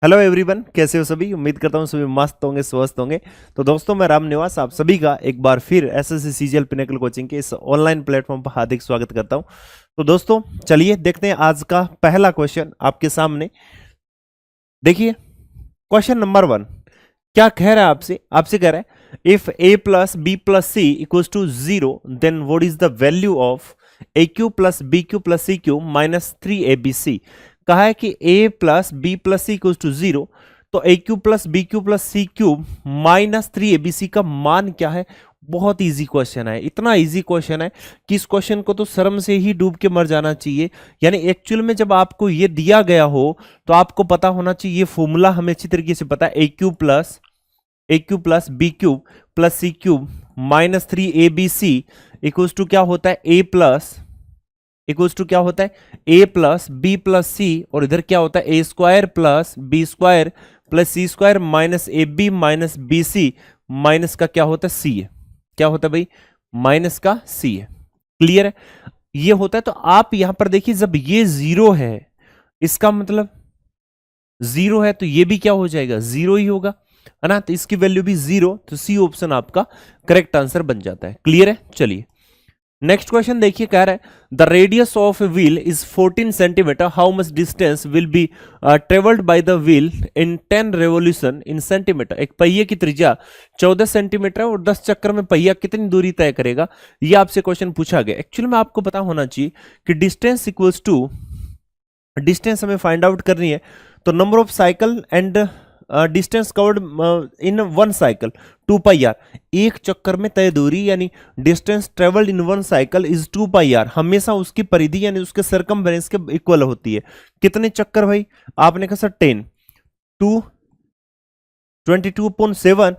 Hello everyone, कैसे हो सभी। उम्मीद करता हूँ सभी मस्त होंगे, स्वस्थ होंगे। तो दोस्तों, मैं राम निवास आप सभी का एक बार फिर एसएससी सीजीएल पिनेकल कोचिंग के इस ऑनलाइन प्लेटफॉर्म पर हार्दिक स्वागत करता हूँ। तो दोस्तों, चलिए देखते हैं आज का पहला क्वेश्चन आपके सामने। देखिए, क्वेश्चन नंबर 1 क्या कह रहा है आपसे आपसे कह रहा है, if a plus B plus C equals to 0 then what is the value of A cube plus B cube plus C cube minus 3abc। कहा है कि a plus B plus C equals to 0, तो A cube plus B cube plus C cube minus 3abc का मान क्या है। बहुत easy question है, इतना इजी क्वेश्चन है कि इस क्वेश्चन को तो शर्म से ही डूब के मर जाना चाहिए। यानी एक्चुअल में जब आपको ये दिया गया हो तो आपको पता होना चाहिए, ये फॉर्मूला हमें अच्छी तरीके से पता है, A cube plus B cube plus C cube minus 3abc equals to क्या होता है, A plus A plus B plus C, और इधर क्या होता है, A square plus B square plus C square minus A B minus B C, minus का क्या होता है, सी है। क्या होता है भाई, माइनस का सी है। क्लियर है, ये होता है। तो आप यहां पर देखिए, जब ये 0 है इसका मतलब 0 है, तो ये भी क्या हो जाएगा, 0 ही होगा, है ना। तो इसकी वैल्यू भी 0, तो सी ऑप्शन आपका करेक्ट आंसर बन जाता है। क्लियर है। चलिए नेक्स्ट क्वेश्चन देखिए, कह रहा है the radius of a wheel is 14 centimetre, how much distance will be travelled by the wheel in 10 revolution in centimetre. एक पहिए की त्रिज्या 14 सेंटीमीटर है और 10 चक्कर में पहिया कितनी दूरी तय करेगा, ये आपसे क्वेश्चन पूछा गया। एक्चुअली में आपको पता होना चाहिए कि डिस्टेंस इक्वल्स टू, डिस्टेंस हमें फाइंड आउट करनी है, तो number of cycle and distance covered in one cycle 2πr, एक चक्कर में तय दूरी यानी distance travelled in one cycle is 2πr, हमेशा उसकी परिधि यानी उसके सरकमफेरेंस के इक्वल होती है। कितने चक्कर भाई, आपने कहा सर 10, 2 22.7,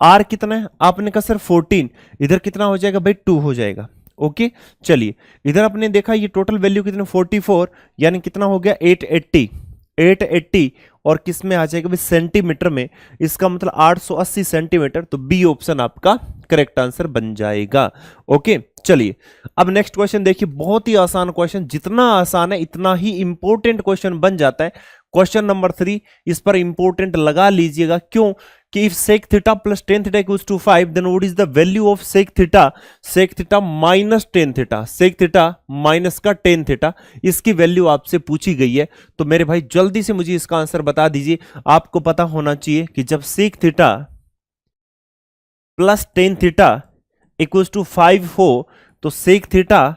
आर कितना है, आपने कहा सर 14, इधर कितना हो जाएगा भाई, 2 हो जाएगा। ओके चलिए, इधर आपने देखा ये टोटल वैल्यू कितने 44, यानी कितना हो गया 880, और किस में आ जाएगा भाई, सेंटीमीटर में, इसका मतलब 880 सेंटीमीटर। तो बी ऑप्शन आपका करेक्ट आंसर बन जाएगा। ओके चलिए, अब नेक्स्ट क्वेश्चन देखिए, बहुत ही आसान क्वेश्चन, जितना आसान है इतना ही इंपॉर्टेंट क्वेश्चन बन जाता है। क्वेश्चन नंबर 3, इस पर इंपॉर्टेंट लगा लीजिएगा, क्यों कि if sec theta plus tan theta equals to 5 then what is the value of sec theta minus tan theta, sec theta minus का tan थीटा, इसकी वैल्यू आपसे पूछी गई है। तो मेरे भाई जल्दी से मुझे इसका आंसर बता दीजिए। आपको पता होना चाहिए कि जब sec theta plus tan theta equals to 5 हो, तो sec थीटा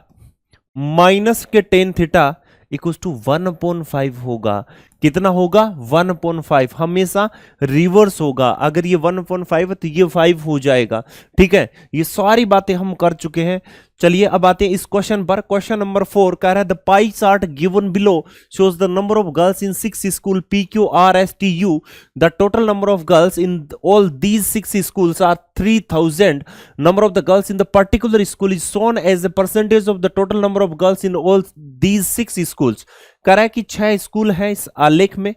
माइनस के tan थीटा इक्वल्स टू 1/5 होगा। कितना होगा, 1/5, हमेशा रिवर्स होगा। अगर ये 1/5 है तो ये 5 हो जाएगा। ठीक है, ये सारी बातें हम कर चुके हैं। चलिए अब आते हैं इस क्वेश्चन पर। क्वेश्चन नंबर 4 कह रहा है the pie chart given below shows the number of girls in 6 school PQRSTU, the total number of girls in all these 6 schools are 3000, number of the girls in the particular school is shown as a percentage of the total number of girls in all these 6 schools. कह रहा है कि 6 school है इस आलेख में,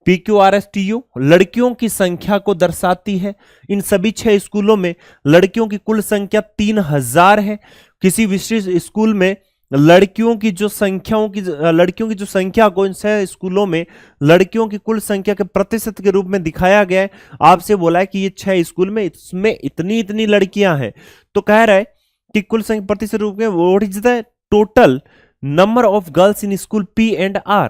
PQRSTU लड़कियों की संख्या को दर्शाती है। इन सभी 6 स्कूलों में लड़कियों की कुल संख्या 3000 है। किसी विशेष स्कूल में लड़कियों की जो संख्या को इन 6 स्कूलों में लड़कियों की कुल संख्या के प्रतिशत के रूप में दिखाया गया है। आपसे बोला है कि ये 6 स्कूल में इसमें इतनी लड़कियां हैं, तो कह रहा है कि कुल संख्या प्रतिशत रूप में what is the total number of girls in school P and R।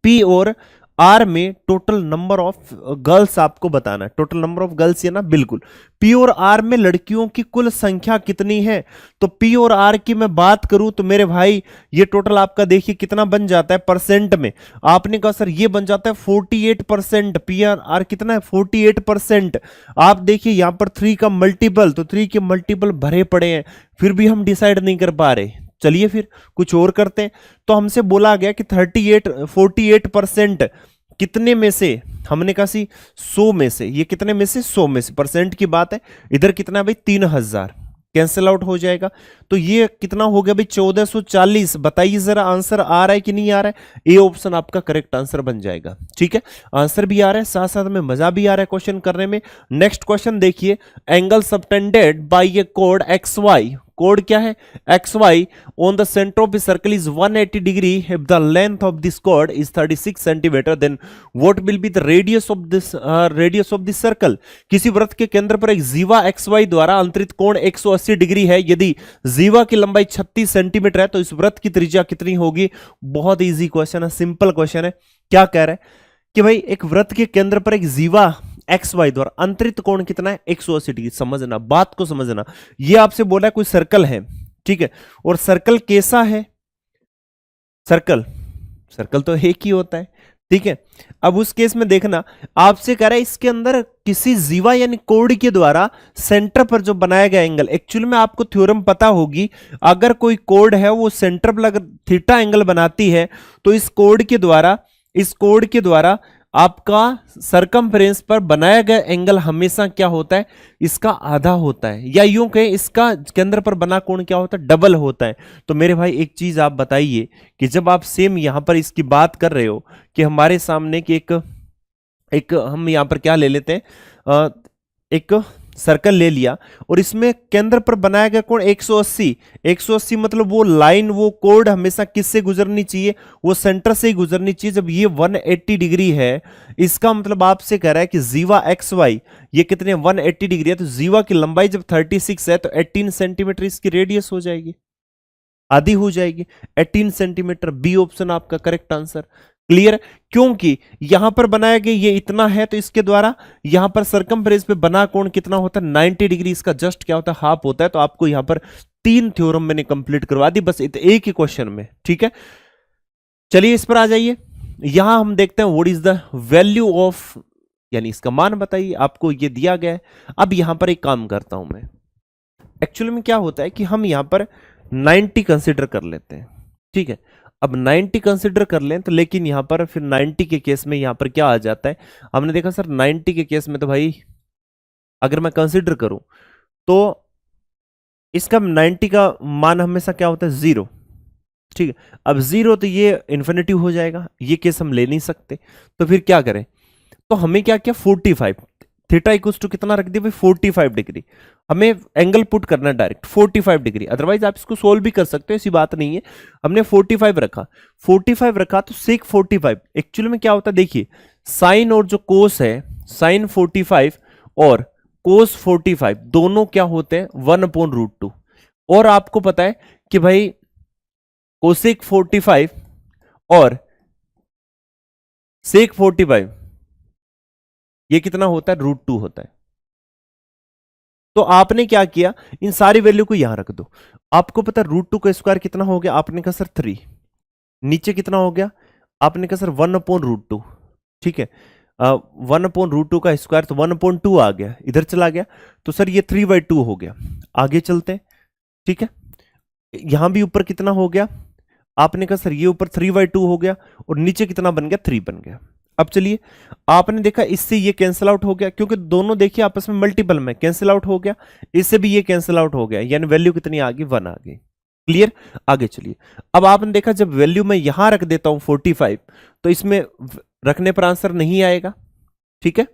P और R में टोटल नंबर ऑफ गर्ल्स आपको बताना है। टोटल नंबर ऑफ गर्ल्स है ना, बिल्कुल। P और R में लड़कियों की कुल संख्या कितनी है, तो P और R की मैं बात करूं तो मेरे भाई ये टोटल आपका देखिए कितना बन जाता है परसेंट में। आपने कहा सर ये बन जाता है 48%। P और R कितना है, 48%। आप देखिए यहां पर 3 का मल्टीपल, तो 3 के मल्टीपल भरे पड़े हैं, फिर भी हम डिसाइड नहीं कर पा रहे। चलिए फिर कुछ और करते हैं। तो हमसे बोला गया कि 48% कितने में से, हमने कहा सी 100 में से, ये कितने में से, 100 में से, परसेंट की बात है। इधर कितना है भाई, 3000, कैंसिल आउट हो जाएगा। तो ये कितना हो गया भाई, 1440। बताइए जरा आंसर आ रहा है कि नहीं आ रहा है। ए ऑप्शन आपका करेक्ट आंसर बन जाएगा। ठीक है, आंसर भी आ रहा है, साथ साथ में मजा भी आ रहा है क्वेश्चन करने में। नेक्स्ट क्वेश्चन देखिए, एंगल सबटेंडेड बाय ए कोड XY कोड क्या है, X Y on the centre of the circle is 180 degree, if the length of this कोड is 36 centimetre, then what will be the radius of this circle. किसी वृत्त के केंद्र पर एक जीवा एक्स वाई द्वारा अंतरित कोण 180 डिग्री है, यदि जीवा की लंबाई 36 सेंटीमीटर है तो इस वृत्त की त्रिज्या कितनी होगी। बहुत इजी क्वेश्चन है, सिंपल क्वेश्चन है। क्या कह रहा है कि भाई एक वृत्त के केंद्र पर एक जीवा एक्स वाई द्वारा अंतरित कोण कितना है, 180 डिग्री। समझना, बात को समझना। ये आपसे बोला है कोई सर्कल है, ठीक है, और सर्कल कैसा है, सर्कल तो एक ही होता है, ठीक है। अब उस केस में देखना, आपसे कह रहा है इसके अंदर किसी जीवा यानी कोण के द्वारा सेंटर पर जो बनाया गया एंगल, एक्चुअली में आपको थ्योरम पता होगी, अगर कोई कोण है वो सेंटर पर अगर थीटा एंगल बनाती है तो इस कोण के द्वारा आपका सरकमफ्रेंस पर बनाया गया एंगल हमेशा क्या होता है, इसका आधा होता है, या यूं कहें इसका केंद्र पर बना कोण क्या होता है, डबल होता है। तो मेरे भाई एक चीज आप बताइए कि जब आप सेम यहां पर इसकी बात कर रहे हो कि हमारे सामने की एक हम यहां पर क्या ले लेते हैं, एक सर्कल ले लिया और इसमें केंद्र पर बनाया गया कोण 180 मतलब वो लाइन, वो कोण हमेशा किससे गुजरनी चाहिए, वो सेंटर से ही गुजरनी चाहिए। जब ये 180 डिग्री है, इसका मतलब आपसे कह रहा है कि जीवा एक्स वाई ये कितने 180 डिग्री है, तो जीवा की लंबाई जब 36 है तो 18 सेंटीमीटर इसकी रेडियस हो जाएगी, आधी हो जाएगी, 18 सेंटीमीटर। बी ऑप्शन आपका करेक्ट आंसर। क्लियर, क्योंकि यहां पर बनाया गया ये इतना है तो इसके द्वारा यहां पर सरकमफ्रेंस पे बना कोण कितना होता है, 90 डिग्री, इसका जस्ट क्या होता है, हाफ होता है। तो आपको यहां पर 3 थ्योरम मैंने कंप्लीट करवा दी बस एक ही क्वेश्चन में, ठीक है। चलिए इस पर आ जाइए, यहां हम देखते हैं what is the value of, यानी इसका मान बताइए, आपको ये दिया गया है। अब यहां पर एक काम करता हूं मैं, एक्चुअली में क्या होता है कि हम यहां पर 90 कंसिडर कर लेते हैं, ठीक है। अब 90 कंसिडर कर लें तो, लेकिन यहां पर फिर 90 के केस में यहां पर क्या आ जाता है, हमने देखा सर 90 के केस में तो भाई अगर मैं कंसिडर करूं तो इसका 90 का मान हमेशा क्या होता है, 0, ठीक है। अब 0 तो ये इन्फिनिटी हो जाएगा, ये केस हम ले नहीं सकते, तो फिर क्या करें, तो हमें क्या किया 45, थीटा इक्वल्स टू कितना रख दिया भाई 45 डिग्री, हमें एंगल पुट करना डायरेक्ट 45 डिग्री, अदरवाइज आप इसको सोल्व भी कर सकते हो, ऐसी बात नहीं है। हमने 45 रखा, 45 रखा तो सेक 45 एक्चुअली में क्या होता है, देखिए साइन और जो कोस है, साइन 45 और कोस 45 दोनों क्या होते हैं 1/√2, और आपको पता है कि भाई कोसेक 45 और सेक 45 ये कितना होता है, √2 होता है। तो आपने क्या किया, इन सारी वैल्यू को यहां रख दो, आपको पता √2 का स्क्वायर कितना हो गया, आपने कहा सर 3, नीचे कितना हो गया, आपने कहा सर 1/√2, ठीक है। 1/√2 का स्क्वायर तो 1/2 आ गया, इधर चला गया, तो सर ये 3/2 हो गया। आगे चलते हैं, ठीक है, यहां भी ऊपर कितना हो गया, आपने कहा सर ये ऊपर 3/2 हो गया और नीचे कितना बन गया, 3 बन गया। अब चलिए आपने देखा इससे ये कैंसिल आउट हो गया, क्योंकि दोनों देखिए आपस में मल्टीपल में कैंसिल आउट हो गया, इससे भी ये कैंसिल आउट हो गया, यानी वैल्यू कितनी आ गई, 1 आ गई। क्लियर, आगे चलिए। अब आपने देखा जब वैल्यू मैं यहां रख देता हूं 45 तो इसमें रखने पर आंसर नहीं आएगा, ठीक है,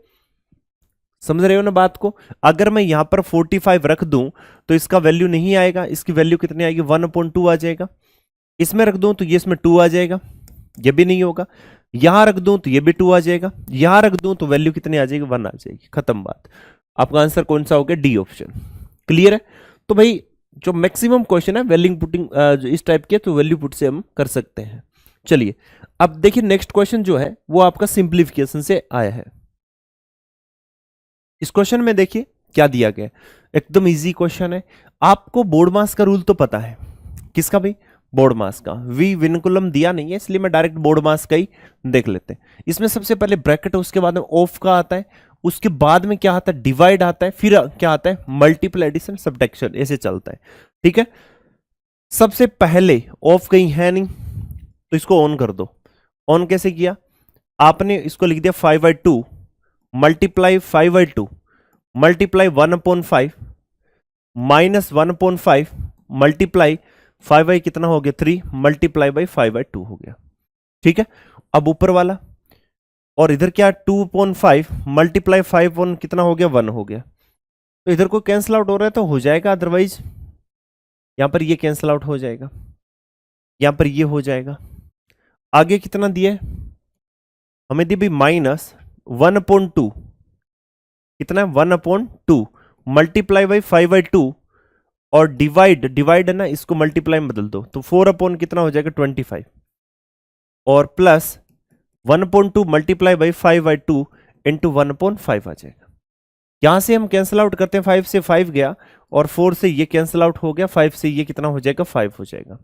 समझ रहे हो ना बात को। अगर मैं यहां पर 45 रख दूं तो इसका वैल्यू नहीं आएगा, इसकी वैल्यू कितनी आएगी 1/2 आ जाएगा। इसमें रख दूं तो ये इसमें 2 आ जाएगा, ये भी नहीं होगा। यहां रख दूं तो ये भी 2 आ जाएगा, यहां रख दूं तो वैल्यू कितनी आ जाएगी, 1 आ जाएगी, खत्म बात। आपका आंसर कौन सा हो गया, डी ऑप्शन। क्लियर है। तो भाई जो मैक्सिमम क्वेश्चन है वैल्यू पुटिंग इस टाइप के, तो वैल्यू पुट से हम कर सकते हैं। चलिए अब देखिए नेक्स्ट क्वेश्चन जो है वो आपका सिंप्लीफिकेशन से आया है। इस क्वेश्चन में देखिए क्या दिया गया, एकदम इजी क्वेश्चन है। आपको बोर्ड मास का रूल तो पता है, किसका भाई, बोर्ड मास का। वी विनकुलम दिया नहीं है इसलिए मैं डायरेक्ट बोर्ड मास का ही देख लेते हैं। इसमें सबसे पहले ब्रैकेट है, उसके बाद में ऑफ का आता है, उसके बाद में क्या आता है, डिवाइड आता है, फिर क्या आता है, मल्टीपल एडिशन सब्ट्रैक्शन, ऐसे चलता है, ठीक है। सबसे पहले ऑफ कहीं है नहीं तो इसको ऑन कर दो। ऑन कैसे किया, आपने इसको लिख दिया 5/2 मल्टीप्लाई 5/2 मल्टीप्लाई 1/5 माइनस 1/5 मल्टीप्लाई 5 कितना हो गया 3 मल्टीप्लाई बाई 5/2 हो गया, ठीक है। अब ऊपर वाला और इधर क्या 2/5 मल्टीप्लाई 5 कितना हो गया 1 हो गया, तो इधर को कैंसिल आउट हो रहा है तो हो जाएगा, अदरवाइज यहां पर ये कैंसिल आउट हो जाएगा, यहां पर ये हो जाएगा। आगे कितना दिया है हमें, दी भाई -1/2, कितना है 1/2 मल्टीप्लाई बाई 5/2 और डिवाइड है ना, इसको मल्टीप्लाई में बदल दो तो 4 कितना हो जाएगा 25 और प्लस 1/2 मल्टीप्लाई बाई 5/2 इंटू 1/5 आ जाएगा। यहां से हम कैंसिल आउट करते हैं, 5 से 5 गया और 4 से ये कैंसिल आउट हो गया, 5 से ये कितना हो जाएगा 5 हो जाएगा।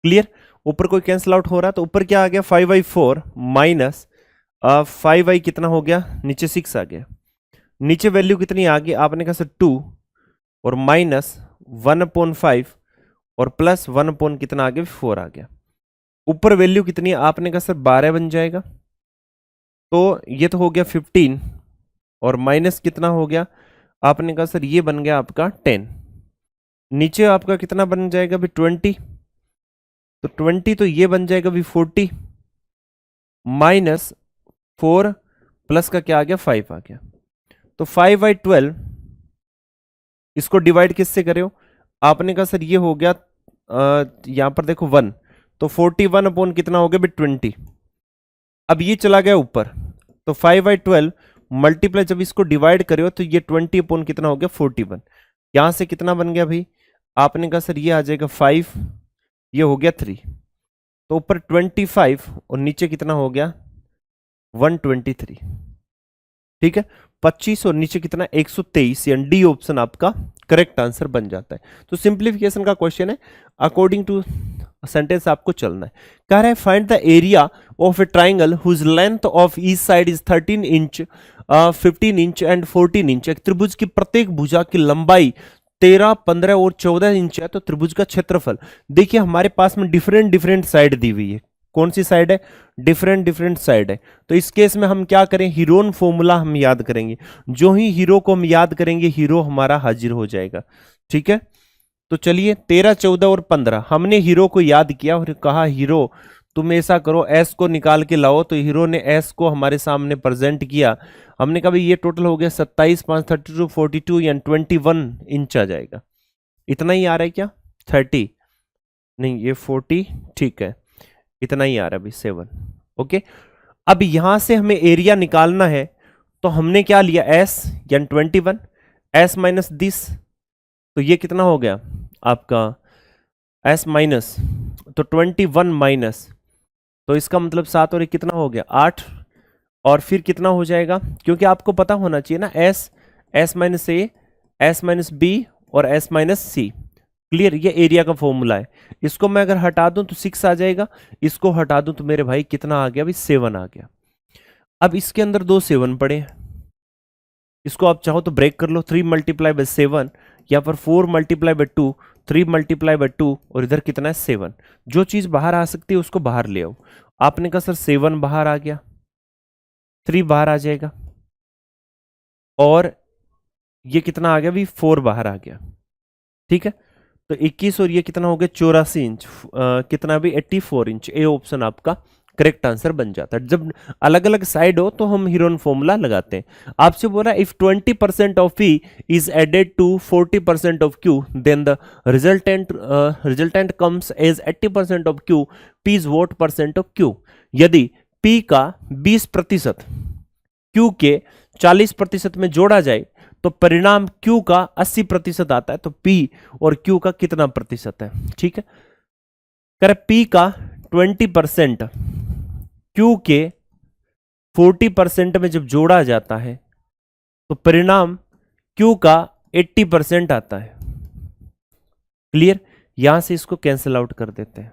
क्लियर, ऊपर कोई कैंसिल आउट हो रहा है तो ऊपर क्या आ गया 5/4 माइनस 5i कितना हो गया, नीचे 6 आ गया, नीचे वैल्यू कितनी आ गई आपने कहा सर 2 और माइनस 1/5 और प्लस 1 कितना आ गया 4 आ गया। ऊपर वैल्यू कितनी है आपने कहा सर 12 बन जाएगा, तो ये तो हो गया 15 और माइनस कितना हो गया आपने कहा सर ये बन गया आपका 10, नीचे आपका कितना बन जाएगा भी 20, तो 20 तो ये बन जाएगा भी 40 माइनस 4 प्लस का क्या आ गया 5 आ गया। तो 5/12 इसको डिवाइड किससे करे हो आपने कहा सर ये हो गया यहां पर देखो 1, तो 41 कितना हो गया भी 20। अब ये चला गया ऊपर, तो 5/12 मल्टीप्लाई जब इसको डिवाइड करो तो ये 20 कितना हो गया 41, यहां से कितना बन गया भाई आपने कहा सर ये आ जाएगा 5, ये हो गया 3, तो ऊपर 25 और नीचे कितना हो गया 123। ठीक है, 25 और नीचे कितना 123, यानी डी ऑप्शन आपका करेक्ट आंसर बन जाता है। तो सिंप्लीफिकेशन का क्वेश्चन है, अकॉर्डिंग टू सेंटेंस आपको चलना है। कह रहा है find the area of a triangle whose length of each side is 13 inch 15 inch and 14 inch. एक त्रिभुज की प्रत्येक भुजा की लंबाई 13, 15 और 14 इंच है, तो त्रिभुज का क्षेत्रफल देखिए हमारे पास में डिफरेंट डिफरेंट साइड दी हुई है। कौन सी साइड है, डिफरेंट डिफरेंट साइड है। तो इस केस में हम क्या करें, हीरोन फॉर्मूला हम याद करेंगे। जो ही हीरो को हम याद करेंगे हीरो हमारा हाजिर हो जाएगा। ठीक है, तो चलिए 13, 14 और 15 हमने हीरो को याद किया और कहा हीरो तुम ऐसा करो एस को निकाल के लाओ, तो हीरो ने एस को हमारे सामने प्रेजेंट किया। हमने कहा भाई ये टोटल हो गया 27, 5, 32, 42 यानी 21 इंच आ जाएगा। इतना ही आ रहा है क्या, 30 नहीं ये 40, ठीक है इतना ही आ रहा है भाई 7। ओके, अब यहां से हमें एरिया निकालना है, तो हमने क्या लिया एस यानी 21, एस माइनस दिस, तो ये कितना हो गया आपका एस माइनस, तो 21 माइनस, तो इसका मतलब 7 और 1 कितना हो गया 8, और फिर कितना हो जाएगा, क्योंकि आपको पता होना चाहिए ना एस, एस माइनस ए, एस माइनस बी और एस माइनस सी। क्लियर, ये एरिया का फॉर्मूला है। इसको मैं अगर हटा दूं तो 6 आ जाएगा, इसको हटा दूं तो मेरे भाई कितना आ गया, अभी 7 आ गया। अब इसके अंदर 2 7 पड़े हैं, इसको आप चाहो तो ब्रेक कर लो, 3 मल्टीप्लाई बाय 7, यहाँ पर 4 मल्टीप्लाई बाय 2, 3 मल्टीप्लाई बाय 2 और इधर कितना है 7। जो चीज बाहर आ सकती है उसको बाहर ले आओ। आपने कहा सर 7 बाहर आ गया, 3 बाहर आ जाएगा और ये कितना आ गया भी 4 बाहर आ गया। ठीक है, तो 21 और ये कितना हो गया 84 इंच, कितना भी 84 इंच। ए ऑप्शन आपका करेक्ट आंसर बन जाता है। जब अलग अलग साइड हो तो हम हीरोन फॉर्मूला लगाते हैं। आपसे बोल रहा है if 20% of P is added to 40% of Q then the resultant comes as 80% of Q, P is what percent of Q. यदि पी का 20% क्यू के 40% में जोड़ा जाए तो परिणाम Q का 80% आता है, तो P और Q का कितना प्रतिशत है। ठीक है, कर P का 20% Q के 40% में जब जोड़ा जाता है तो परिणाम Q का 80% आता है। क्लियर, यहां से इसको कैंसिल आउट कर देते हैं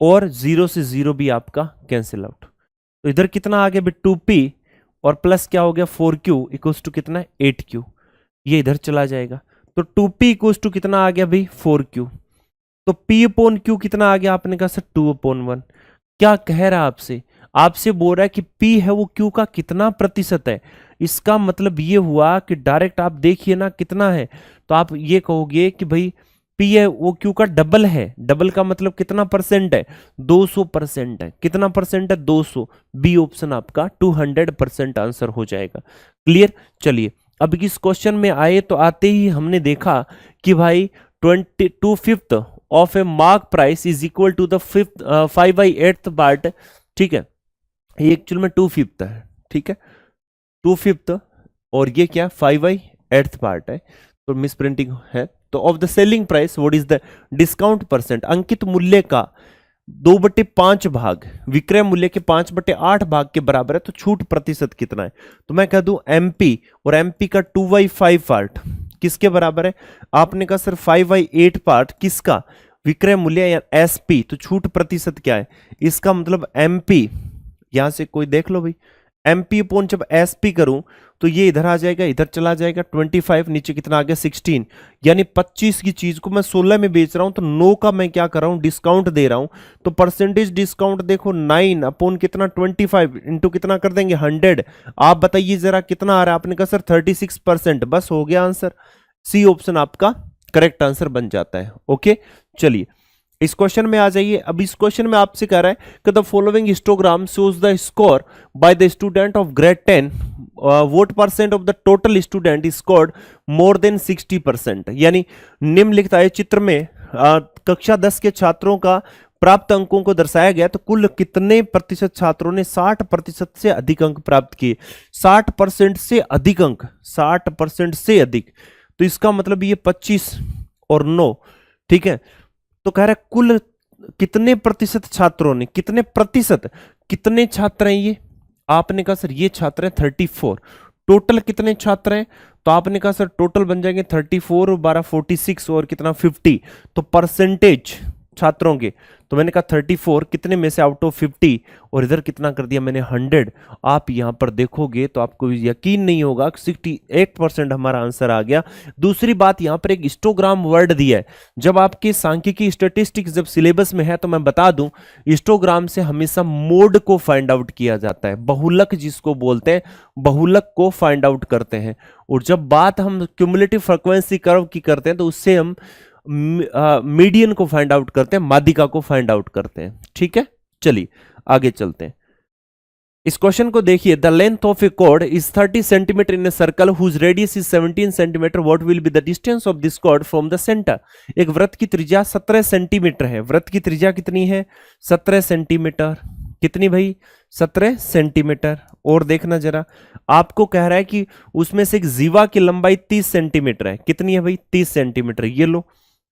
और 0 से 0 भी आपका कैंसिल आउट, तो इधर कितना आ गया भी 2P और प्लस क्या हो गया 4Q इक्वल्स टू कितना 8Q, ये इधर चला जाएगा। तो 2P इक्वल्स टू कितना आ गया भाई 4Q, तो P अपॉन Q कितना आ गया आपने कहा सर 2/1। क्या कह रहा है आपसे, आपसे बोल रहा है कि P है वो Q का कितना प्रतिशत है। इसका मतलब ये हुआ कि डायरेक्ट आप देखिए ना कितना है, तो आप ये कहोगे कि भाई P है वो Q का डबल है। डबल का मतलब कितना परसेंट है 200% है। कितना परसेंट है 200। बी ऑप्शन आपका 200% आंसर हो जाएगा। क्लियर, चलिए अब इस क्वेश्चन में आए तो आते ही हमने देखा कि भाई 2/5 of a mark price is equal to the 5/8 part, ठीक है, ये एक्चुअल में 2/5 है, ठीक है, 2/5 और ये क्या 5/8 पार्ट है, तो मिस प्रिंटिंग है। तो off the selling price what is the discount percent, अंकित मूल्य का 2/5 भाग विक्रय मूल्य के 5/8 भाग के बराबर है, तो छूट प्रतिशत कितना है, तो मैं कह दूं एमपी, और एमपी का 2/5 पार्ट किसके बराबर है, आपने कहा सर 5/8 पार्ट किसका, विक्रय मूल्य या एसपी, तो छूट प्रतिशत क्या है, इसका मतलब एमपी, यहां से कोई देख लो भाई, एमपी अपॉन जब एसपी करूं तो ये इधर आ जाएगा, इधर चला जाएगा, 25 नीचे कितना आ गया 16, यानी 25 की चीज को मैं 16 में बेच रहा हूं, तो 9 का मैं क्या कर रहा हूं, डिस्काउंट दे रहा हूं, तो परसेंटेज डिस्काउंट देखो 9 अपॉन कितना 25 इंटू कितना कर देंगे 100, आप बताइए जरा कितना आ रहा है, आपने कहा सर 36%, बस हो गया आंसर, सी ऑप्शन आपका करेक्ट आंसर बन जाता है। ओके चलिए इस क्वेश्चन में आ जाइए। अब इस क्वेश्चन में आपसे कह रहा है कि the following histogram shows the score by the student of grade 10, what percent of the total student scored more than 60%, यानी निम्नलिखित आए चित्र में कक्षा 10 के छात्रों का प्राप्त अंकों को दर्शाया गया, तो कुल कितने प्रतिशत छात्रों ने 60% से अधिक अंक प्राप्त किए, 60% से अधिक अंक, 60% से अधिक, तो इसका मतलब ये 25 और 9, ठीक है, तो कह रहा है कुल कितने प्रतिशत छात्रों ने, कितने प्रतिशत, कितने छात्र हैं ये, आपने कहा सर ये छात्र हैं 34, टोटल कितने छात्र हैं, तो आपने कहा सर टोटल बन जाएंगे 34 और 12 46 और कितना 50, तो परसेंटेज छात्रों के, तो मैंने कहा 34 कितने में से आउट ऑफ 50, और इधर कितना कर दिया मैंने 100, आप यहां पर देखोगे तो आपको यकीन नहीं होगा 68% हमारा आंसर आ गया। दूसरी बात यहां पर एक हिस्टोग्राम वर्ड दिया है, जब आपके सांख्यिकी स्टैटिस्टिक्स जब सिलेबस में है तो मैं बता दूं हिस्टोग्राम से हमेशा मोड को फाइंड आउट किया जाता है, बहुलक जिसको बोलते हैं, बहुलक को फाइंड आउट करते हैं, और जब बात हम क्यूमुलेटिव फ्रीक्वेंसी कर्व की करते हैं तो उससे हम मीडियन को फाइंड आउट करते हैं, माध्यिका को फाइंड आउट करते हैं, ठीक है। चलिए आगे चलते हैं। इस क्वेश्चन को देखिए, the length of a chord is 30 centimetre in a circle whose radius is 17 centimetre, what will be the distance of this chord from the centre. एक वृत्त की त्रिज्या 17 सेंटीमीटर है, वृत्त की त्रिज्या कितनी है 17 सेंटीमीटर, कितनी भाई 17 सेंटीमीटर, और देखना जरा आपको कह रहा है कि उसमें से एक जीवा की लंबाई 30 सेंटीमीटर है, कितनी है भाई 30 सेंटीमीटर, ये लो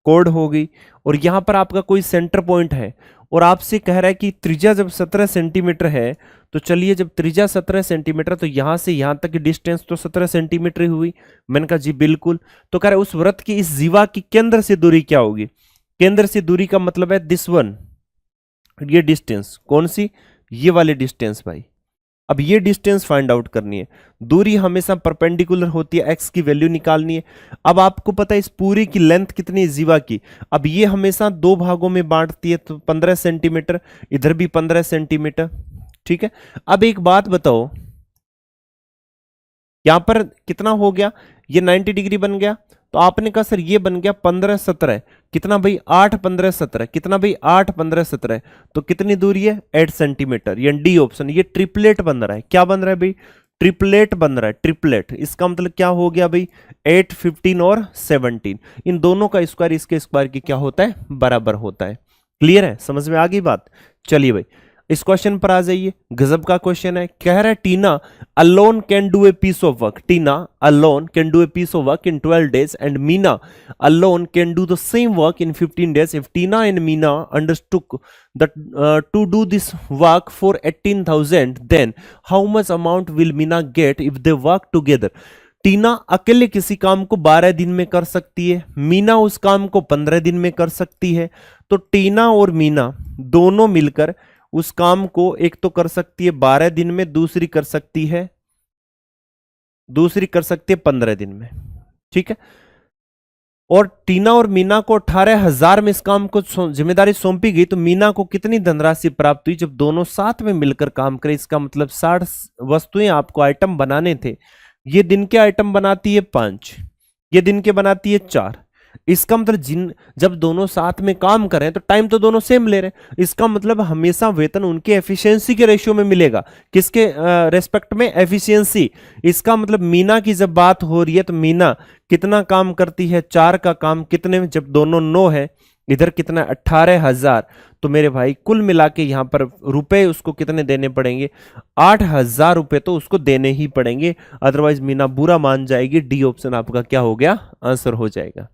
कोड हो गई, और यहां पर आपका कोई सेंटर पॉइंट है और आपसे कह रहा है कि त्रिज्या जब 17 सेंटीमीटर है, तो चलिए जब त्रिज्या 17 सेंटीमीटर तो यहां से यहां तक की डिस्टेंस तो 17 सेंटीमीटर ही हुई, मैंने कहा जी बिल्कुल, तो कह रहा है उस वृत्त की इस जीवा की केंद्र से दूरी क्या होगी, केंद्र से दूरी का मतलब है दिस वन, ये डिस्टेंस कौन सी, ये वाली डिस्टेंस भाई, अब ये डिस्टेंस फाइंड आउट करनी है, दूरी हमेशा परपेंडिकुलर होती है, एक्स की वैल्यू निकालनी है। अब आपको पता है इस पूरी की लेंथ कितनी है जीवा की, अब ये हमेशा दो भागों में बांटती है, तो 15 सेंटीमीटर, इधर भी 15 सेंटीमीटर, ठीक है। अब एक बात बताओ, यहां पर कितना हो गया, ये 90 डिग्री बन गया, तो आपने कहा सर ये बन गया 15 17, कितना भाई 8 15 17, कितना भाई 8 15 17, तो कितनी दूरी है 8 सेंटीमीटर, ये डी ऑप्शन, ये ट्रिपलेट बन रहा है, क्या बन रहा है भाई ट्रिपलेट बन रहा है, ट्रिपलेट, इसका मतलब क्या हो गया भाई 8 15 और 17, इन दोनों का स्क्वायर इसके स्क्वायर की क्या होता है बराबर होता है। क्लियर है, समझ में आ गई बात। चलिए भाई इस क्वेश्चन पर आ जाइए, गजब का क्वेश्चन है, कह रहा है Tina alone can do a piece of work, Tina alone can do a piece of work in 12 days and Meena alone can do the same work in 15 days। If Tina and Meena understood to do this work for 18,000 then how much amount will Meena get if they work together। टीना अकेले किसी काम को 12 दिन में कर सकती है, मीना उस काम को 15 दिन में कर सकती है, तो टीना और मीना दोनों मिलकर उस काम को एक तो कर सकती है 12 दिन में, दूसरी कर सकती है 15 दिन में, ठीक है। और टीना और मीना को 18,000 में इस काम को जिम्मेदारी सौंपी गई, तो मीना को कितनी धनराशि प्राप्त हुई जब दोनों साथ में मिलकर काम करें, इसका मतलब 60 वस्तुएं आपको आइटम बनाने थे, ये दिन के आइटम बनाती है 5, ये दिन के बनाती है 4, इसका मतलब जब दोनों साथ में काम कर रहे हैं तो टाइम तो दोनों सेम ले रहे हैं, इसका मतलब हमेशा वेतन उनके एफिशिएंसी के रेशियो में मिलेगा। किसके रेस्पेक्ट में? एफिशिएंसी। इसका मतलब मीना की जब बात हो रही है तो मीना कितना काम करती है? 4 का काम कितने में? जब दोनों 9 है, इधर कितना? 18,000। तो मेरे भाई कुल मिला के यहां पर रुपए उसको कितने देने पड़ेंगे? 8,000 रुपए तो उसको देने ही पड़ेंगे, अदरवाइज मीना बुरा मान जाएगी। डी ऑप्शन आपका क्या हो गया? आंसर हो जाएगा।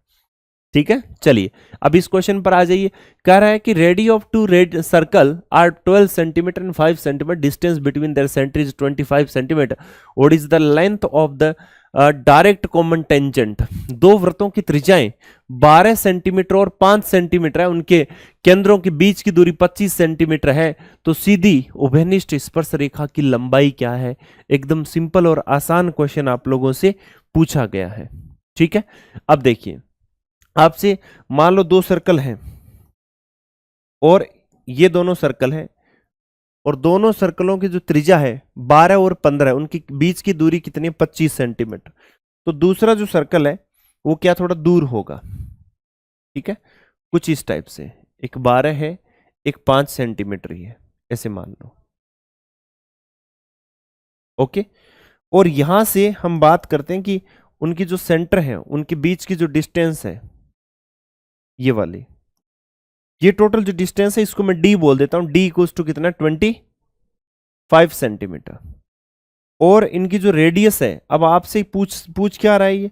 ठीक है, चलिए अब इस क्वेश्चन पर आ जाइए। कह रहा है कि radii of two red circle are 12 centimetre and 5 centimetre, distance between their centre is 25 centimetre, what is the length of the direct common tangent. दो वृत्तों की त्रिज्याएं 12 सेंटीमीटर और 5 सेंटीमीटर है, उनके केंद्रों के बीच की दूरी 25 सेंटीमीटर है, तो सीधी उभयनिष्ठ स्पर्श रेखा की लंबाई क्या है? एकदम सिंपल और आसान क्वेश्चन आप लोगों से पूछा गया है। ठीक है, अब देखिए आपसे मान लो 2 सर्कल हैं और ये दोनों सर्कल हैं, और दोनों सर्कलों की जो त्रिज्या है 12 और 15 है, उनकी बीच की दूरी कितनी है? 25 सेंटीमीटर। तो दूसरा जो सर्कल है वो क्या थोड़ा दूर होगा, ठीक है, कुछ इस टाइप से, एक 12 है, एक 5 सेंटीमीटर ही है, ऐसे मान लो। ओके, और यहां से हम बात करते हैं कि उनकी जो सेंटर है, उनके बीच की जो डिस्टेंस है, ये वाली, ये टोटल जो डिस्टेंस है इसको मैं डी बोल देता हूं। डी इक्वल्स टू कितना? 25 सेंटीमीटर। और इनकी जो रेडियस है, अब आपसे पूछ क्या रहा है?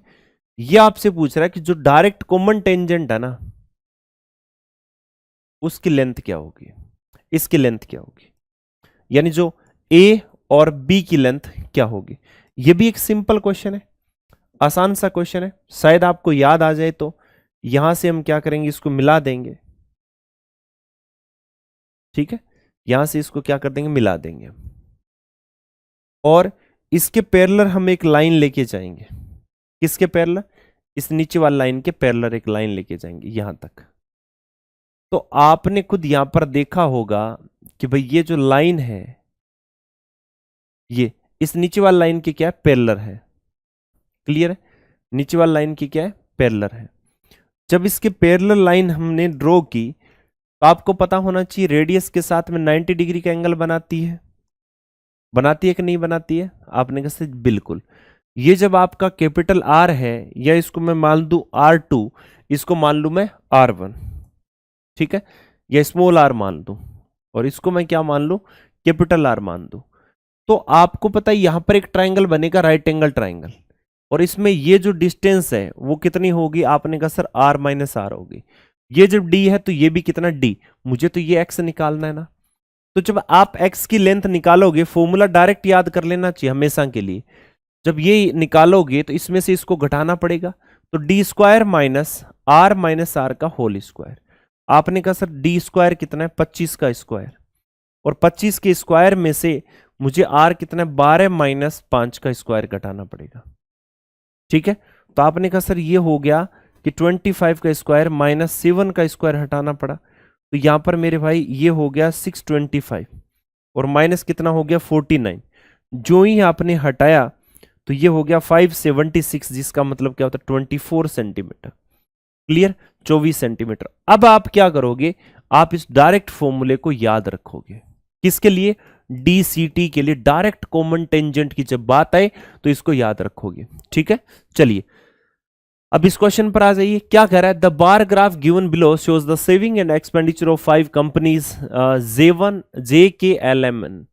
ये आपसे पूछ रहा है कि जो डायरेक्ट कॉमन टेंजेंट है ना, उसकी लेंथ क्या होगी, इसकी लेंथ क्या होगी, यानी जो ए और बी की लेंथ क्या होगी। ये भी एक सिंपल क्वेश्चन है, आसान सा क्वेश्चन है, शायद आपको याद आ जाए तो यहां से हम क्या करेंगे, इसको मिला देंगे। ठीक है, यहां से इसको क्या कर देंगे? मिला देंगे, और इसके पैरेलल हम एक लाइन लेके जाएंगे। किसके पैरेलल? इस नीचे वाली लाइन के पैरेलल एक लाइन लेके जाएंगे यहां तक। तो आपने खुद यहां पर देखा होगा कि भाई ये जो लाइन है, ये इस नीचे वाली लाइन की क्या है? पैरेलल है। क्लियर है? नीचे वाली लाइन की क्या है? पैरेलल है। जब इसके पैरेलल लाइन हमने ड्रॉ की तो आपको पता होना चाहिए रेडियस के साथ में 90 डिग्री का एंगल बनाती है। बनाती है कि नहीं बनाती है? आपने कहा बिल्कुल। ये जब आपका कैपिटल आर है, या इसको मैं मान दूं R2, इसको मान लूं मैं R1, ठीक है, या स्मॉल r मान दूं, और इसको मैं क्या मान लूं? कैपिटल R मान दूं, तो आपको पता है यहां पर एक ट्राइंगल बनेगा, राइट एंगल ट्राइंगल, और इसमें ये जो डिस्टेंस है वो कितनी होगी? आपने कहा सर R माइनस R होगी। ये जब D है तो ये भी कितना? D। मुझे तो ये x निकालना है ना, तो जब आप x की लेंथ निकालोगे, फॉर्मूला डायरेक्ट याद कर लेना चाहिए हमेशा के लिए। जब ये निकालोगे तो इसमें से इसको घटाना पड़ेगा, तो डी स्क्वायर माइनस आर का होल स्क्वायर। आपने कहा सर डी स्क्वायर कितना है? 25 का स्क्वायर, और 25 के स्क्वायर में से मुझे आर कितना है? 12 माइनस 5 का स्क्वायर घटाना पड़ेगा। ठीक है, तो आपने कहा सर ये हो गया कि 25 का स्क्वायर माइनस 7 का स्क्वायर हटाना पड़ा, तो यहां पर मेरे भाई ये हो गया 625, और माइनस कितना हो गया? 49। जो ही आपने हटाया तो ये हो गया 576, जिसका मतलब क्या होता है? 24 सेंटीमीटर। क्लियर? 24 सेंटीमीटर। अब आप क्या करोगे? आप इस डायरेक्ट फॉर्मूले को याद रखोगे। किसके लिए? DCT के लिए, डायरेक्ट कॉमन टेंजेंट की जब बात आए तो इसको याद रखोगे। ठीक है, चलिए अब इस क्वेश्चन पर आ जाइए। क्या कह रहा है? The bar graph given below shows the saving and expenditure of 5 companies J1 JKLMN।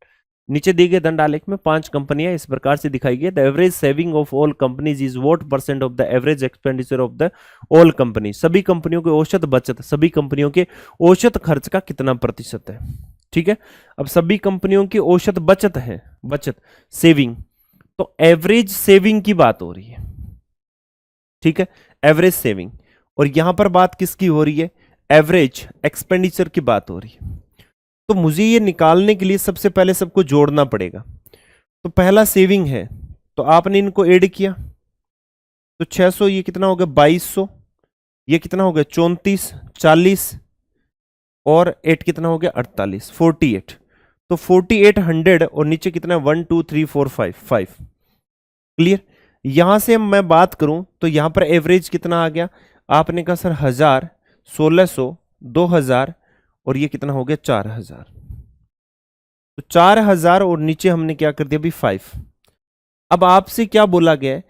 नीचे दिए गए दंड आलेख में 5 कंपनियां इस प्रकार से दिखाई गई। The average saving of all companies is what percent of the average expenditure of the all company. सभी कंपनियों के औसत बचत, सभी कंपनियों के औसत खर्च का कितना प्रतिशत है। ठीक है, अब सभी कंपनियों की औसत बचत है, बचत सेविंग, तो एवरेज सेविंग की बात हो रही है। ठीक है, एवरेज सेविंग, और यहां पर बात किसकी हो रही है? एवरेज एक्सपेंडिचर की बात हो रही है। तो मुझे ये निकालने के लिए सबसे पहले सबको जोड़ना पड़ेगा। तो पहला सेविंग है, तो आपने इनको ऐड किया, तो 600, ये कितना हो गया? 2200, ये कितना हो गया? 34, 40, और 8 कितना हो गया? 48, 48। तो 4800, और नीचे कितना? 1 2 3 4 5। क्लियर? यहां से मैं बात करूं तो यहां पर एवरेज कितना आ गया? आपने कहा सर 1000, 1600, 2000 और ये कितना हो गया 4000। तो 4000 और नीचे हमने क्या कर दिया अभी 5। अब आपसे क्या बोला गया है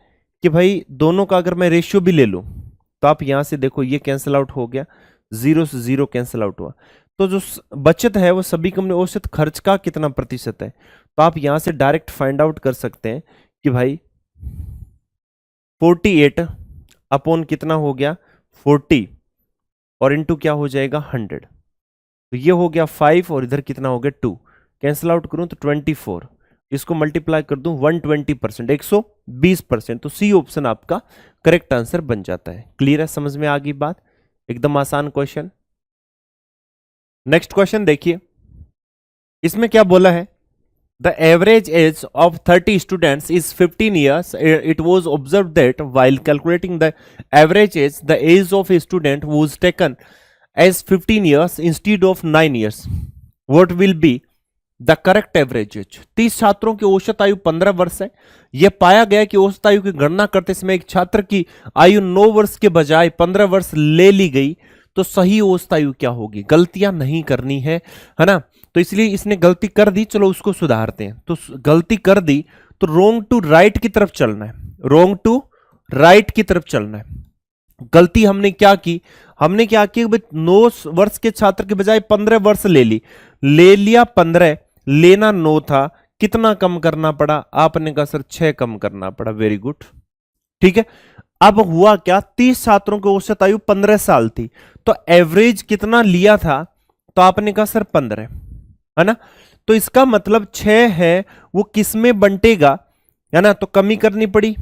कि भाई दोनों का अगर मैं रेशियो भी ले लूं तो आप यहां से देखो ये कैंसिल आउट हो गया, 0 से 0 कैंसिल आउट हुआ। तो जो बचत है वो सभी कंपनी औसत खर्च का कितना प्रतिशत है, तो आप यहां से डायरेक्ट फाइंड आउट कर सकते हैं कि भाई 48 अपॉन कितना हो गया 40 और इनटू क्या हो जाएगा 100। तो ये हो गया 5 और इधर कितना हो गया 2, कैंसिल आउट करूं तो 24, इसको मल्टीप्लाई कर दूं 120%, 120%। तो सी ऑप्शन आपका करेक्ट आंसर बन जाता है। क्लियर है, समझ में आ गई बात, एकदम आसान क्वेश्चन। नेक्स्ट क्वेश्चन देखिए, इसमें क्या बोला है, the average age of 30 students is 15 years. It was observed that while calculating the average age, the age of a student was taken as 15 years instead of 9 years. What will be the correct average age? 30 छात्रों की औसत आयु 15 वर्ष है। यह पाया गया कि औसत आयु की गणना करते समय एक छात्र की आयु 9 वर्ष के बजाय 15 वर्ष ले ली गई, तो सही औसत आयु क्या होगी? गलतियां नहीं करनी है ना, तो इसलिए इसने गलती कर दी, चलो उसको सुधारते हैं। तो गलती कर दी तो रोंग टू राइट की तरफ चलना है, रोंग टू राइट की तरफ चलना है। गलती हमने क्या की, हमने क्या की 9 वर्ष के छात्र के बजाय 15 वर्ष ले लिया 15, लेना 9 था, कितना कम करना पड़ा? आपने कहा सर 6 कम करना पड़ा। वेरी गुड, ठीक है। अब हुआ क्या, 30 छात्रों की औसत आयु 15 साल थी, तो एवरेज कितना लिया था? तो आपने कहा सर 15, है ना। तो इसका मतलब 6 है वो किस में बंटेगा, है ना, तो कमी करनी पड़ी,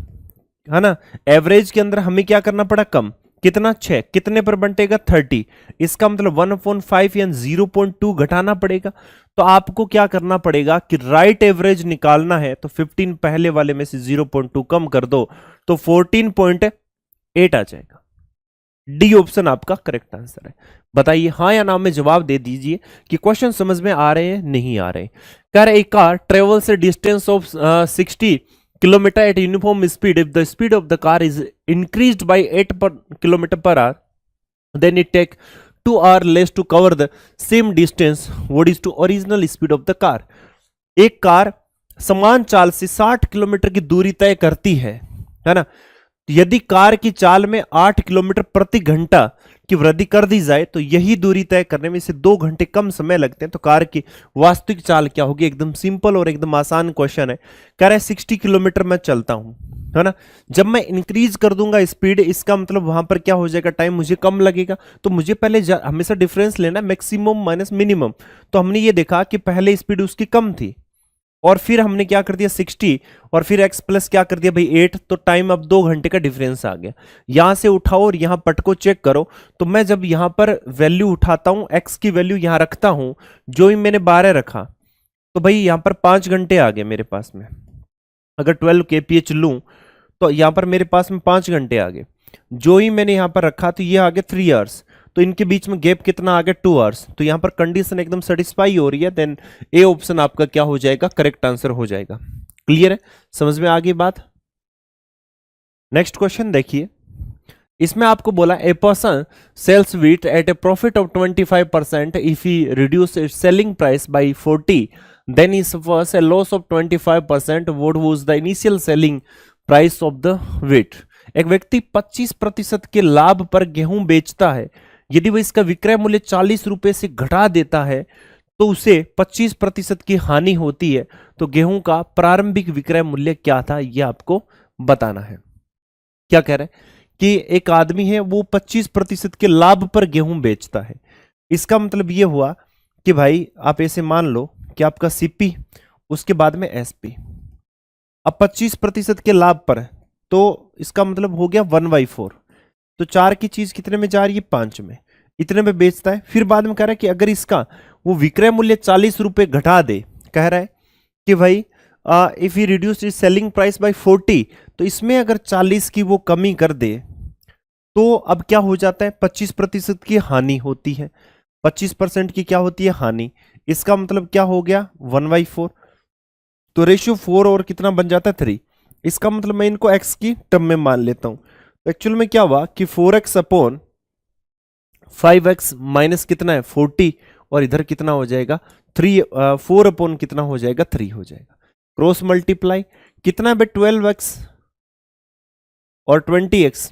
है ना। एवरेज के अंदर हमें क्या करना पड़ा? कम। कितना? 6। कितने पर बंटेगा? 30। इसका मतलब 1/5 यानी 0.2 घटाना पड़ेगा। तो आपको क्या करना पड़ेगा कि राइट एवरेज निकालना है, तो 15 पहले वाले में से 0.2 कम कर दो तो 14.8 आ जाएगा। डी ऑप्शन आपका करेक्ट आंसर है। बताइए हाँ या ना में जवाब दे दीजिए कि क्वेश्चन समझ में आ रहे हैं नहीं आ रहे। कह रहे एक कार ट्रेवल से distance of 60 kilometer at uniform speed. If the speed of the car is increased by 8 kilometer per hour, then it take 2 hours less to cover the same distance. What is to original speed of the car? एक car समान चाल से 60 kilometre की दूरी तय करती है ना। यदि कार की चाल में 8 किलोमीटर प्रति घंटा की वृद्धि कर दी जाए तो यही दूरी तय करने में से 2 घंटे कम समय लगते हैं, तो कार की वास्तविक चाल क्या होगी? एकदम सिंपल और एकदम आसान क्वेश्चन है। कह रहा है 60 किलोमीटर मैं चलता हूं, है ना। जब मैं इंक्रीज कर दूंगा स्पीड, इसका मतलब वहां पर क्या हो जाएगा? टाइम मुझे कम लगेगा। तो मुझे पहले हमेशा डिफरेंस लेना, मैक्सिमम माइनस मिनिमम। तो हमने ये देखा कि पहले स्पीड उसकी कम थी और फिर हमने क्या कर दिया 60 और फिर x प्लस क्या कर दिया भाई 8, तो टाइम अब 2 घंटे का डिफरेंस आ गया। यहां से उठाओ और यहां पट को चेक करो, तो मैं जब यहां पर वैल्यू उठाता हूं, x की वैल्यू यहां रखता हूं, जो ही मैंने 12 रखा तो भाई यहां पर 5 घंटे आ गए मेरे पास में। अगर 12 kph लूं तो यहां पर मेरे पास में 5 घंटे आ गए। जो ही मैंने यहां पर रखा तो ये आ गए 3 आवर्स, तो इनके बीच में गैप कितना आ गया 2 आवर्स। तो यहां पर कंडीशन एकदम सेटिस्फाई हो रही है, देन ए ऑप्शन आपका क्या हो जाएगा? करेक्ट आंसर हो जाएगा। क्लियर है, समझ में आ गई बात। नेक्स्ट क्वेश्चन देखिए, इसमें आपको बोला a person sells wheat at a profit of 25% if he reduce its selling price by 40, then he suffers a loss of 25%। What was the initial selling price of the wheat? एक व्यक्ति 25% के लाभ पर गेहूं बेचता है, यदि वह इसका विक्रय मूल्य 40 रुपए से घटा देता है तो उसे 25% की हानि होती है। तो गेहूं का प्रारंभिक विक्रय मूल्य क्या था, यह आपको बताना है। क्या कह रहे हैं कि एक आदमी है वो 25% के लाभ पर गेहूं बेचता है। इसका मतलब यह हुआ कि भाई आप ऐसे मान लो कि आपका सीपी उसके बाद में एसपी, अब 25% के लाभ पर है, तो इसका मतलब हो गया 1/4। तो 4 की चीज कितने में जा रही है? 5 में, इतने में बेचता है। फिर बाद में कह रहा है कि अगर इसका वो विक्रय मूल्य 40 रुपए घटा दे, कह रहा है कि भाई if he reduce is selling price by 40, तो इसमें अगर 40 की वो कमी कर दे तो अब क्या हो जाता है? 25% की हानि होती है। 25% की क्या होती है? हानि। इसका मतलब क्या हो गया? 1/4। तो रेशियो 4 और कितना बन जाता है? 3। इसका मतलब मैं इनको x की टर्म में मान लेता हूं, एक्चुअल में क्या हुआ कि 4x अपॉन 5x माइनस कितना है 40, और इधर कितना हो जाएगा 3, 4 अपॉन कितना हो जाएगा 3 हो जाएगा। क्रॉस मल्टीप्लाई कितना है 12x और 20x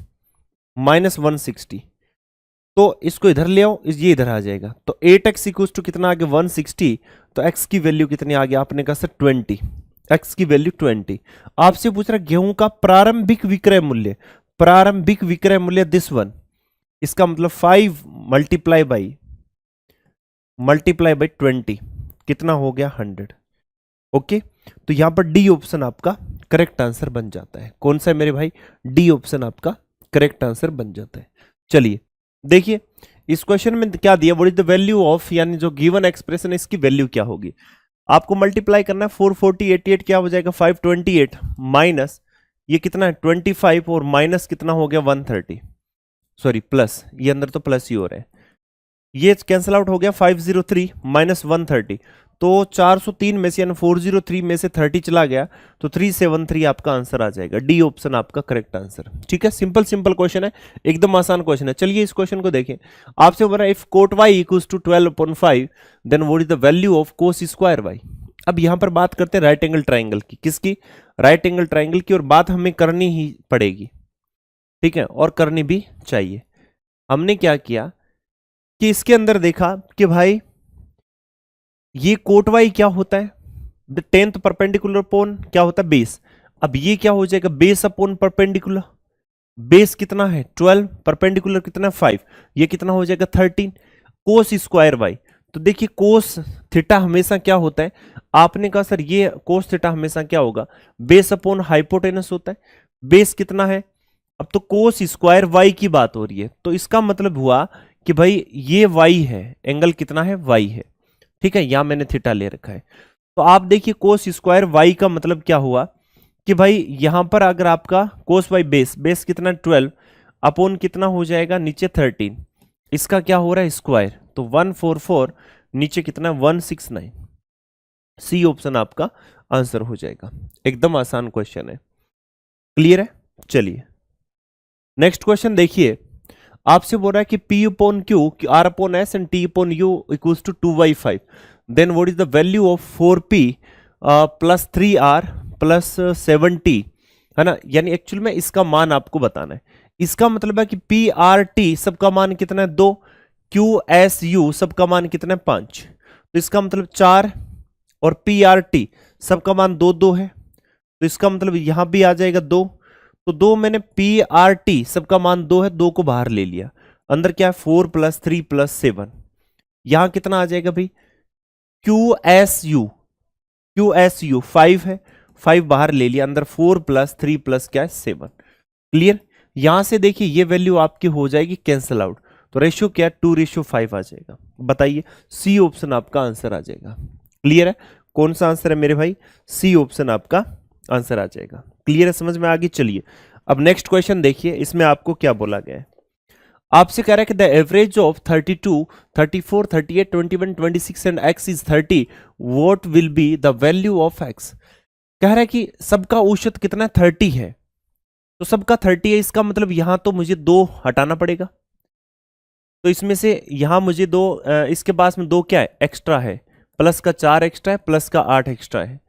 माइनस 160, तो इसको इधर ले आओ, ये इधर आ जाएगा। तो 8x इक्वल टू कितना आ गया 160, तो x की वैल्यू कितनी आ गई आपने कहा सर 20, x की वैल्यू 20। आपसे पूछ रहा गेहूं का प्रारंभिक विक्रय मूल्य, प्रारंभिक विक्रय मूल्य दिस वन, इसका मतलब 5 मल्टीप्लाई बाई 20 कितना हो गया 100। ओके, तो यहां पर डी ऑप्शन आपका करेक्ट आंसर बन जाता है। कौन सा है मेरे भाई, डी ऑप्शन आपका करेक्ट आंसर बन जाता है। चलिए देखिए इस क्वेश्चन में क्या दिया, what is the value of, यानी जो गिवन एक्सप्रेशन है इसकी वैल्यू क्या होगी। आपको मल्टीप्लाई करना है 440 88 क्या हो जाएगा 528 माइनस ये कितना है 25 और माइनस कितना हो गया 130, सॉरी प्लस, ये अंदर तो प्लस ही हो रहा है, ये कैंसिल आउट हो गया 503 माइनस 130, तो 403 में से यानी 403 में से 30 चला गया तो 373 आपका आंसर आ जाएगा। डी ऑप्शन आपका करेक्ट आंसर। ठीक है, सिंपल सिंपल क्वेश्चन है, एकदम आसान क्वेश्चन है। चलिए इस क्वेश्चन को देखें, आपसे बोल रहा है if cot Y equals to 12/5 then what is the value of cos square Y. अब यहां पर बात करते हैं राइट एंगल ट्राइंगल की, किसकी, राइट एंगल ट्राइंगल की, और बात हमें करनी ही पड़ेगी, ठीक है, और करनी भी चाहिए। हमने क्या किया कि इसके अंदर देखा कि भाई ये कोट वाई क्या होता है, द 10th परपेंडिकुलर अपॉन क्या होता है बेस। अब ये क्या हो जाएगा बेस अपॉन परपेंडिकुलर, बेस कितना है 12, परपेंडिकुलर कितना 5, ये कितना हो जाएगा 13 कोस स्क्वायर वाई। तो देखिए कोस थीटा हमेशा क्या होता है, आपने कहा सर ये कोस थीटा हमेशा क्या होगा बेस अपॉन हाइपोटेनस होता है, बेस कितना है, अब तो कोस स्क्वायर वाई की बात हो रही है, तो इसका मतलब हुआ कि भाई ये वाई है, एंगल कितना है वाई है, ठीक है, यहां मैंने थीटा ले रखा है। तो आप देखिए कोस स्क्वायर वाई का मतलब क्या हुआ कि भाई यहां पर अगर आपका कोस वाई बेस, बेस कितना 12 अपॉन कितना हो जाएगा नीचे 13, इसका क्या हो रहा है स्क्वायर, तो 144 नीचे कितना 169, सी ऑप्शन आपका आंसर हो जाएगा। एकदम आसान क्वेश्चन है, क्लियर है। चलिए नेक्स्ट क्वेश्चन देखिए, आपसे बोल रहा है कि P upon Q, R upon S and T upon U equals to 2/5. Then what is the value of 4P plus 3R plus 7T, है ना, यानी एक्चुअल में इसका मान आपको बताना है। इसका मतलब है कि PRT सबका मान कितना है 2, QSU सबका मान कितना है 5, तो इसका मतलब 4, और PRT सबका मान 2 है, तो इसका मतलब यहां भी आ जाएगा 2, तो 2 मैंने PRT सबका मान 2 है, 2 को बाहर ले लिया, अंदर क्या है 4 + 3 + 7, यहां कितना आ जाएगा भाई QSU 5 है, 5 बाहर ले लिया, अंदर 4 + 3 + क्या है 7, क्लियर। यहां से देखिए ये वैल्यू आपकी हो जाएगी कैंसिल आउट, तो रेशियो क्या 2:5 आ जाएगा। बताइए सी ऑप्शन आपका आंसर आ जाएगा, क्लियर है। कौन सा आंसर है मेरे भाई, सी ऑप्शन आपका आंसर आ जाएगा, क्लियर है, समझ में आ गई। चलिए अब नेक्स्ट क्वेश्चन देखिए, इसमें आपको क्या बोला गया है, आपसे कह रहा है कि the average of 32, 34, 38, 21, 26 and x is 30, what will be the value of x। कह रहा है कि सबका औसत कितना 30 है, तो सबका 30 है, इसका मतलब यहां तो मुझे 2 हटाना पड़ेगा, तो इसमें से यहां मुझे 2, इसके पास में 2 क्या है एक्स्ट्रा है, प्लस का 4 एक्स्ट्रा है, प्लस का 8 एक्स्ट्रा है,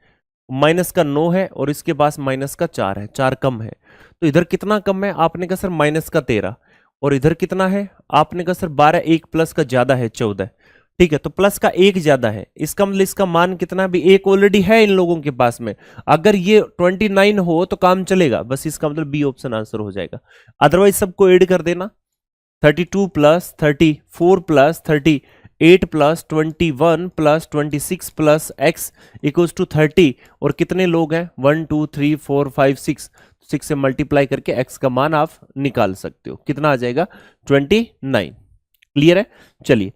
माइनस का 9 है, और इसके पास माइनस का 4 है, 4 कम है, तो इधर कितना कम है, आपने कहा सर माइनस का 13, और इधर कितना है, आपने कहा सर 12, 1 प्लस का ज्यादा है 14, ठीक है, तो प्लस का 1 ज्यादा है, इसका मतलब इसका मान कितना भी 1 ऑलरेडी है इन लोगों के पास में, अगर ये 29 हो तो काम चलेगा, बस इसका मतलब बी ऑप्शन आंसर हो जाएगा। अदरवाइज सबको ऐड कर देना, 32 + 34 + 38 + 21 + 26 + x इक्वल्स टू 30, और कितने लोग हैं 1 2 3 4 5 6, 6 से मल्टीप्लाई करके x का मान आप निकाल सकते हो, कितना आ जाएगा 29, क्लियर है। चलिए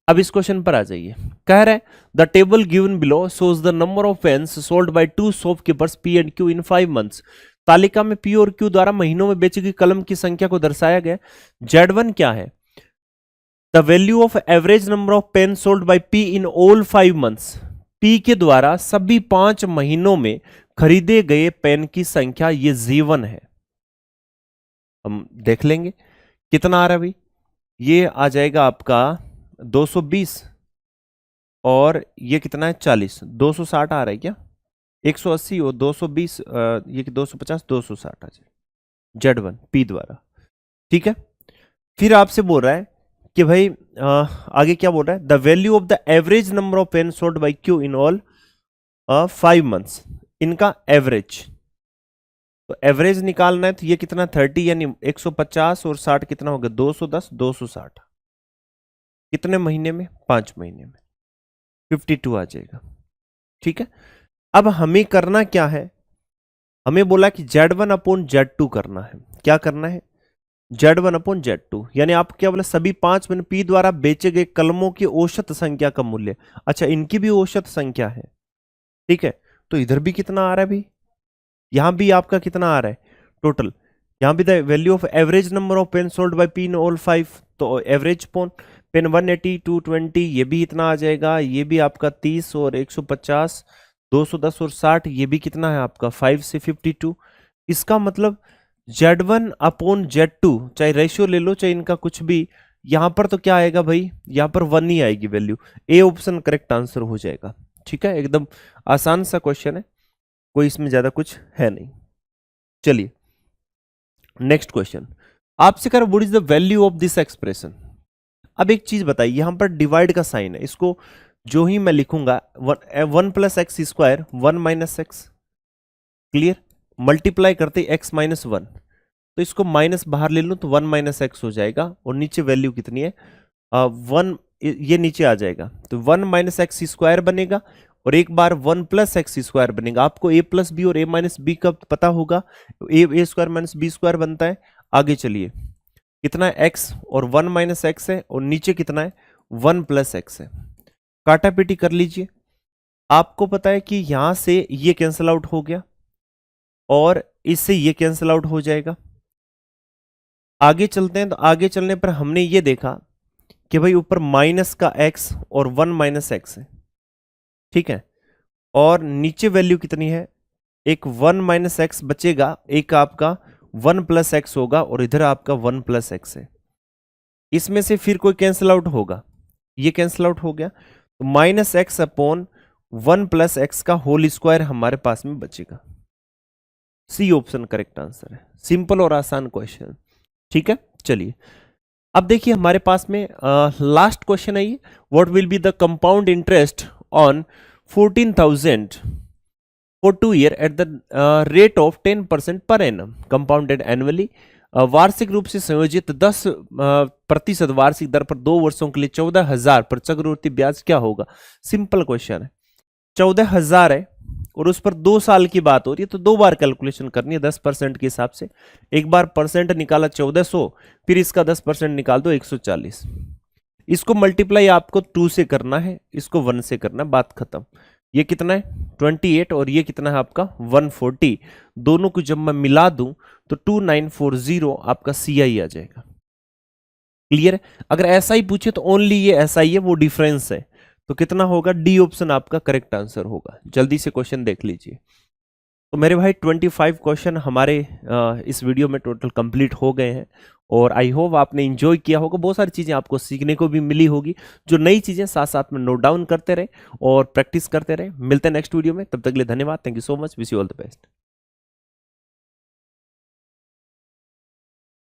अब इस क्वेश्चन पर आ जाइए, कह रहा है the table given below shows the number of pens sold by 2 shopkeepers P and Q in 5 months। तालिका में P और Q द्वारा महीनों में बेची गई कलम की संख्या को दर्शाया गया। Z1 क्या है, the value of average number of pen sold by P in all 5 months। P के द्वारा सभी 5 महीनों में खरीदे गए पेन की संख्या ये Z1 है, हम देख लेंगे कितना आ रहा है भाई। ये आ जाएगा आपका 220 और ये कितना है 40, 260 आ रहा है क्या, 180 और 220, ये 250, 260 आ जाए Z1 P द्वारा। ठीक है, फिर आपसे बोल रहा है कि भाई आगे क्या बोल रहा है, the value of the average number of pen sold by Q in all 5 months, इनका एवरेज। तो एवरेज निकालना है तो ये कितना 30 यानी 150 और 60 कितना होगा 210, 260 कितने महीने में, 5 महीने में 52 आ जाएगा। ठीक है, अब हमें करना क्या है, हमें बोला कि Z1 अपॉन Z2 करना है। क्या करना है, Z1 अपॉन Z2, यानी आप क्या बोले सभी 5 में P द्वारा बेचे गए कलमों की औसत संख्या का मूल्य। अच्छा, इनकी भी औसत संख्या है। ठीक है, तो इधर भी कितना आ रहा है भाई, यहां भी आपका कितना आ रहा है टोटल, यहां भी the value of average number of pen sold by P in all 5, तो एवरेज पेन 180, 220 ये भी इतना आ जाएगा, ये भी आपका 30 और 150, 210 और 60 ये भी कितना है आपका 5 से 52। इसका मतलब Z1 अपॉन Z2, चाहे रेशियो ले लो चाहे इनका कुछ भी, यहां पर तो क्या आएगा भाई, यहां पर 1 ही आएगी value. A option correct answer हो जाएगा। ठीक है, एकदम आसान सा क्वेश्चन है, कोई इसमें ज्यादा कुछ है नहीं। चलिए नेक्स्ट क्वेश्चन, आपसे कर what is the value of this expression. अब एक चीज बताइए, यहां पर डिवाइड का साइन है, इसको जो ही मैं लिखूंगा 1 plus x square 1 minus x, clear, multiply करते एक्स माइनस 1, तो इसको माइनस बाहर ले लूं तो 1 माइनस एक्स हो जाएगा, और नीचे वैल्यू कितनी है 1, ये नीचे आ जाएगा तो 1 माइनस एक्स स्क्वायर बनेगा, और एक बार 1 प्लस एक्स स्क्वायर बनेगा। आपको a प्लस बी और a माइनस बी का पता होगा, ए स्क्वायर माइनस बी स्क्वायर बनता है। आगे चलिए कितना है x और 1 माइनस एक्स है, और नीचे कितना है 1 प्लस एक्स है। काटा पीटी कर लीजिए, आपको पता है कि यहां से ये कैंसिल आउट हो गया और इससे ये कैंसिल आउट हो जाएगा। आगे चलते हैं, तो आगे चलने पर हमने ये देखा कि भाई ऊपर माइनस का x और 1 माइनस एक्स है। ठीक है, और नीचे वैल्यू कितनी है, एक 1 माइनस एक्स बचेगा, एक आपका 1 प्लस एक्स होगा, और इधर आपका 1 प्लस एक्स है। इसमें से फिर कोई कैंसिल आउट होगा, ये कैंसिल आउट हो गया, तो minus x upon 1 plus x का होल स्क्वायर हमारे पास में बचेगा। सी ऑप्शन करेक्ट आंसर है, सिंपल और आसान क्वेश्चन। ठीक है, चलिए अब देखिए हमारे पास में लास्ट क्वेश्चन है ये, what will be the compound interest on 14,000 for 2 year at the rate of 10% per annum compounded annually. वार्षिक रूप से संयोजित 10% वार्षिक दर पर 2 वर्षों के लिए 14,000 पर चक्रवृद्धि ब्याज क्या होगा। सिंपल क्वेश्चन है, 14,000 है और उस पर 2 साल की बात हो रही है, तो 2 बार कैलकुलेशन करनी है 10% के हिसाब से। एक बार परसेंट निकाला 1400, फिर इसका 10% निकाल दो 140, इसको मल्टीप्लाई आपको 2 से करना है, इसको 1 से करना है, बात खत्म। ये कितना है 28 और ये कितना है आपका 140, दोनों को जब मैं मिला दूं तो 2940 आपका CI आ जाएगा। क्लियर है, अगर ऐसा ही पूछे तो ओनली ये ऐसा ही है, वो डिफरेंस है, तो कितना होगा, डी ऑप्शन आपका करेक्ट आंसर होगा। जल्दी से क्वेश्चन देख लीजिए। तो मेरे भाई 25 क्वेश्चन हमारे इस वीडियो में टोटल कंप्लीट हो गए हैं, और आई होप आपने एंजॉय किया होगा, बहुत सारी चीजें आपको सीखने को भी मिली होगी, जो नई चीजें साथ साथ में नोट डाउन करते रहे और प्रैक्टिस करते रहे। मिलते हैं नेक्स्ट वीडियो में, तब तक के लिए धन्यवाद, thank you so much, wish you all the best.